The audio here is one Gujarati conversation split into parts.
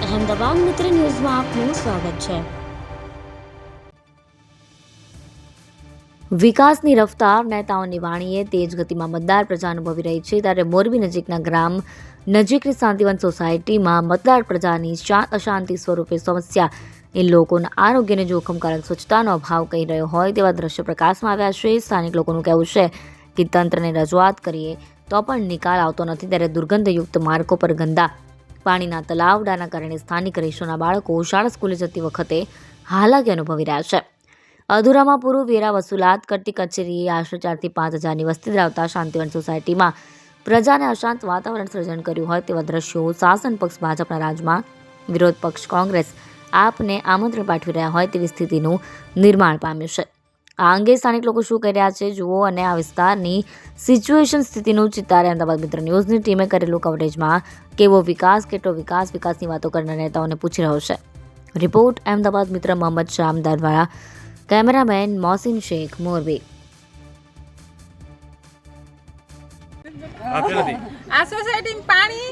અહેમદાબાદ મિત્ર ન્યૂઝમાં આપનું સ્વાગત છે। વિકાસની રફતાર નેતાઓની વાણીએ તેજ ગતિમાં મતદાર પ્રજા અનુભવી રહી છે, ત્યારે મોરબી નજીકના ગ્રામ નજીકની શાંતિવન સોસાયટીમાં મતદાર પ્રજાની અશાંતિ સ્વરૂપે સમસ્યા એ લોકોના આરોગ્યને જોખમકારક સ્વચ્છતાનો અભાવ કહી રહ્યો હોય તેવા દ્રશ્યો પ્રકાશમાં આવ્યા છે। સ્થાનિક લોકોનું કહેવું છે કે તંત્રને રજૂઆત કરીએ તો પણ નિકાલ આવતો નથી, ત્યારે દુર્ગંધયુક્ત માર્ગો પર ગંદા પાણીના તલાવડાના કારણે સ્થાનિક રહીશોના બાળકો શાળા સ્કૂલે જતી વખતે હાલાકી અનુભવી રહ્યા છે। અધૂરામાં પૂરું વેરા વસૂલાત કરતી કચેરીએ આશરે 4 થી 5 હજારની વસ્તી ધરાવતા શાંતિવન સોસાયટીમાં પ્રજાને અશાંત વાતાવરણ સર્જન કર્યું હોય તેવા દ્રશ્યો શાસન પક્ષ ભાજપના રાજમાં વિરોધ પક્ષ કોંગ્રેસ આપને આમંત્રણ પાઠવી રહ્યા હોય તેવી સ્થિતિનું નિર્માણ પામ્યું છે। આ અંગે સ્થાનિક લોકો શું કહી રહ્યા છે જુઓ, અને આ વિસ્તારની સિચ્યુએશન સ્થિતિનું ચિતારે અમદાવાદ મિત્ર ન્યૂઝની ટીમે કરેલું કવરેજમાં કેવો વિકાસ, કેટલો વિકાસ, વિકાસની વાતો કરનાર નેતાઓને પૂછી રહ્યો છે। રિપોર્ટ અમદાવાદ મિત્ર મોહમ્મદ શામદાર દ્વારા, કેમેરામેન મોહસિન શેખ, મોરબી। આ સોસાયટી પાણી,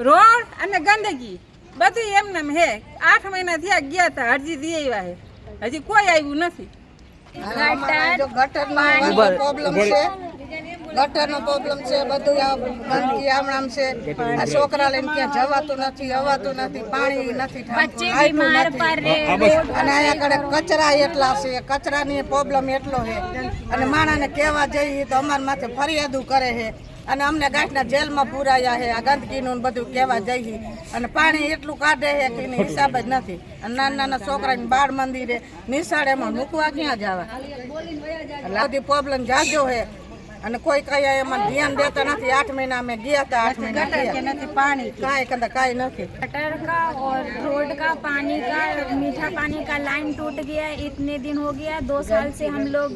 રોડ અને ગંદકી બધું એમને હે। 8 મહિના થયા ગયા હતા, અરજી દઈ આવ્યા છે, હજી કોઈ આવ્યું નથી। ગટરનો પ્રોબ્લેમ છે, બધું ગંદકી આમણામ છે। આ છોકરા લઈને ક્યાં જવાતું નથી, અવાતું નથી, પાણી નથી, અને અહીંયા કડે કચરા એટલા છે, કચરાની પ્રોબ્લેમ એટલો છે, અને માણસને કહેવા જઈએ તો અમારા માથે ફરિયાદો કરે છે, અને અમને ગાંઠના જેલમાં પૂરાયા છે। આ ગંદકીનું બધું કહેવા જઈએ, અને પાણી એટલું કાઢે છે કે એની હિસાબ જ નથી। અને નાના નાના છોકરાની બાળ મંદિરે નિશાળેમાં મૂકવા ક્યાં જવા, બધી પ્રોબ્લેમ જાજો છે, અને કોઈ કઈ એમાં ધ્યાન દેતા નથી। 8 મહિના અમે ગયા હતા, 8 મહિના નથી, पानी काई नहीं। गटर का और रोड का पानी का, मीठा पानी का लाइन टूट गया। इतने दिन हो गया, 2 साल से हम लोग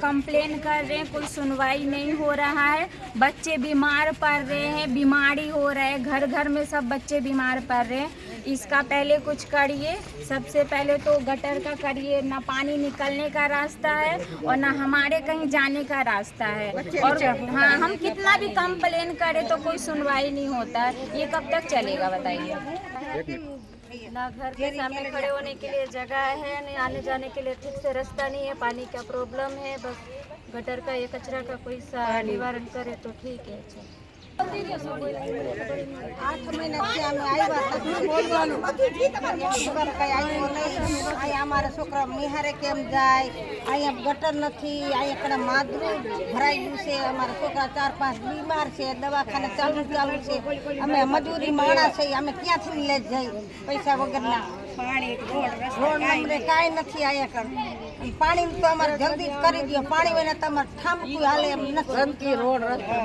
कंप्लेन कर रहे हैं, कोई सुनवाई नहीं हो रहा है। बच्चे बीमार पड़ रहे हैं, बीमारी हो रहा है, घर घर में सब बच्चे बीमार पड़ रहे हैं। इसका पहले कुछ करिए, सबसे पहले तो गटर का करिए। ना पानी निकलने का रास्ता है और ना हमारे कहीं जाने का रास्ता है। और हाँ, हम कितना भी कंप्लेन करें तो कोई सुनवाई नहीं होता है। ये कब तक चलेगा बताइए? ना घर के सामने खड़े होने के लिए जगह है, नहीं आने जाने के लिए ठीक से रास्ता नहीं है, पानी का प्रॉब्लम है। बस गटर का ये कचरा का कोई सा निवारण करे तो ठीक है। 8 મહિના થયા અમે આવ્યા હતા, બોલવાનું ખબર કઈ આવ્યું નહીં। અહીંયા અમારા છોકરા નિહારે કેમ જાય, અહીંયા ગટર નથી, અહીંયા કડા માદરું ભરાઈ ગયું છે, અમારા છોકરા 4-5 બીમાર છે, દવાખાને ચાલુ છે। અમે મજૂરી માણસ છે, અમે ક્યાંથી લઈ જઈ પૈસા વગરના? પાણી રોડ અમને કાંઈ નથી અહીંયા કર। પાણી તો અમારે જલ્દી કરી દો, પાણી વિના તમારે ઠામકું હાલે એમ નથી। ગંદકી રોડ રસ્તા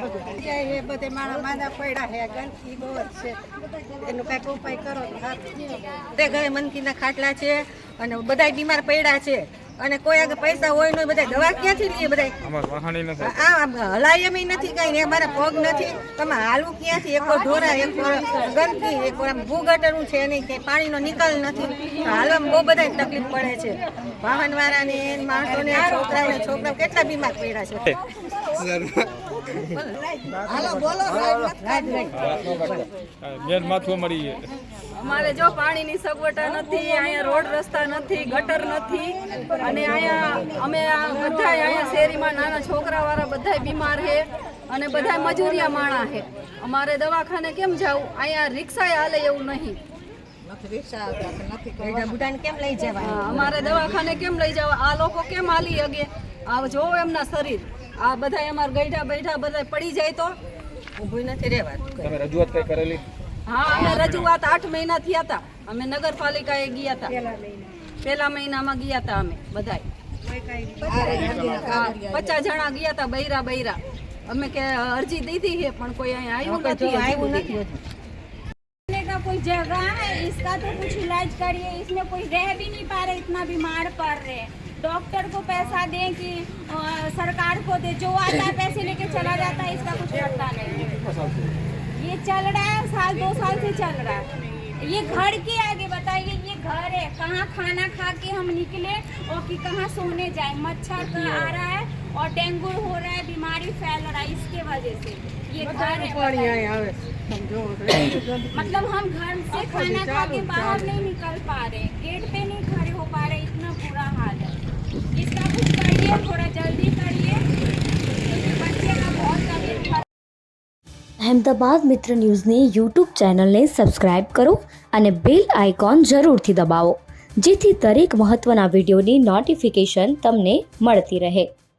બધે માણસ માંદા પડ્યા છે, ગંદકી બહુ જ છે, એનો કાંઈક ઉપાય કરો તો ઘરે મનકીના ખાટલા છે, અને બધા બીમાર પડ્યા છે, અને કોઈ આગળ પૈસા હોય નહીં, બધા દવા ક્યાંથી લઈએ? બધા હલાય એમ નથી કઈ ને, અમારા પગ નથી, તમે હાલવું ક્યાંથી? એક ઢોરા, એક ગંદકી, એક ભૂગટરનું છે નહીં, કે પાણીનો નિકાલ નથી, હાલવામાં બહુ બધા તકલીફ પડે છે। વાહન વાળાને, માણસોને, છોકરાઓ કેટલા બીમાર પડ્યા છે। અમારે જો પાણીની સગવડ નથી, અહીંયા રોડ રસ્તા નથી, ગટર નથી, અને અહીંયા અમે બધા અહીંયા શેરીમાં નાના છોકરાવાળા બધા બીમાર છે, અને બધા મજૂરિયા માણા છે। અમારે દવાખાને કેમ જવું? અહીંયા રિક્ષા હાલે એવું નહીં, કેમ લઈ જવા? અમારે દવાખાને કેમ લઈ જવા? આ લોકો કેમ હાલી અગે? આ જોવો એમના શરીર, આ બધા અમારે ગઈઢા બેઠા બધા પડી જાય તો ઊભું નથી રહેવાતું। તમે રજૂઆત કઈ કરેલી? હા, અમે રજૂઆત 8 મહિના થયા હતા, અમે નગરપાલિકાએ ગયા હતા, પહેલા મહિનામાં ગયા હતા અમે બધા 50 જણા ગયા હતા, બૈરા અમે કે અરજી દીધી છે, પણ કોઈ અહીંયા આવ્યું નથી। का कोई जगह है, इसका तो कुछ इलाज करिए। इसमें कोई रह भी नहीं पा रहे, इतना बीमार पड़ रहे। डॉक्टर को पैसा दें कि सरकार को दे, जो आता है पैसे लेके चला जाता है, इसका कुछ करता नहीं। ये चल रहा है, 1-2 साल से चल रहा है। ये घर के आगे बताइए, ये घर है, कहाँ खाना खा के हम निकले और कि कहाँ सोने जाए? मच्छर का आ रहा है और डेंगू हो रहा है, बीमारी फैल रहा है, इसके वजह से ये घर है। मतलब हम घर से खाना खा के बाहर नहीं निकल पा रहे, गेट पे नहीं खड़े हो पा रहे, इतना बुरा हाल है। इसका कुछ करिए, थोड़ा जल्दी करिए, बच्चे का बहुत तबीयत खराब। અહેમદાબાદ મિત્ર ન્યૂઝની યુટ્યુબ ચેનલને સબસ્ક્રાઇબ કરો અને બેલ આઇકોન જરૂરથી દબાવો જેથી દરેક મહત્ત્વના વિડીયોની નોટિફિકેશન તમને મળતી રહે.